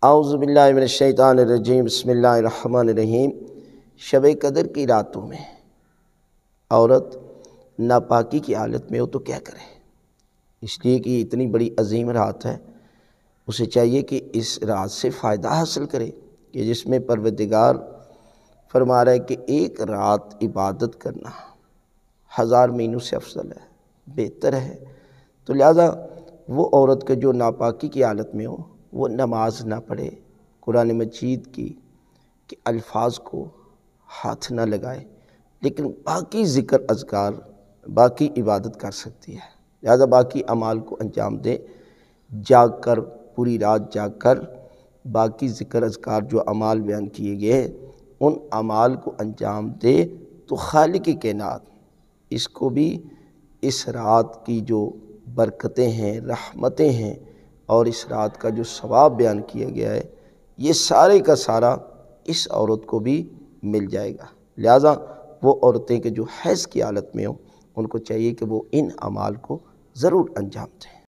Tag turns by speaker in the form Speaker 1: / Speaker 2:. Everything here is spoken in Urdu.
Speaker 1: اعوذ باللہ من الشیطان الرجیم، بسم اللہ الرحمن الرحیم۔ شب قدر کی راتوں میں عورت ناپاکی کی حالت میں ہو تو کیا کرے؟ اس لیے کہ یہ اتنی بڑی عظیم رات ہے، اسے چاہیے کہ اس رات سے فائدہ حاصل کرے، کہ جس میں پروردگار فرما رہا ہے کہ ایک رات عبادت کرنا 1000 مہینوں سے افضل ہے، بہتر ہے۔ تو لہذا وہ عورت کے جو ناپاکی کی حالت میں ہو وہ نماز نہ پڑھے، قرآن مجید کی کہ الفاظ کو ہاتھ نہ لگائے، لیکن باقی ذکر اذکار باقی عبادت کر سکتی ہے۔ لہذا باقی اعمال کو انجام دے، جاگ کر پوری رات جاگ کر باقی ذکر اذکار جو اعمال بیان کیے گئے ہیں ان اعمال کو انجام دے، تو خالق کائنات اس کو بھی اس رات کی جو برکتیں ہیں، رحمتیں ہیں، اور اس رات کا جو ثواب بیان کیا گیا ہے، یہ سارے کا سارا اس عورت کو بھی مل جائے گا۔ لہذا وہ عورتیں کہ جو حیض کی حالت میں ہوں ان کو چاہیے کہ وہ ان اعمال کو ضرور انجام دیں۔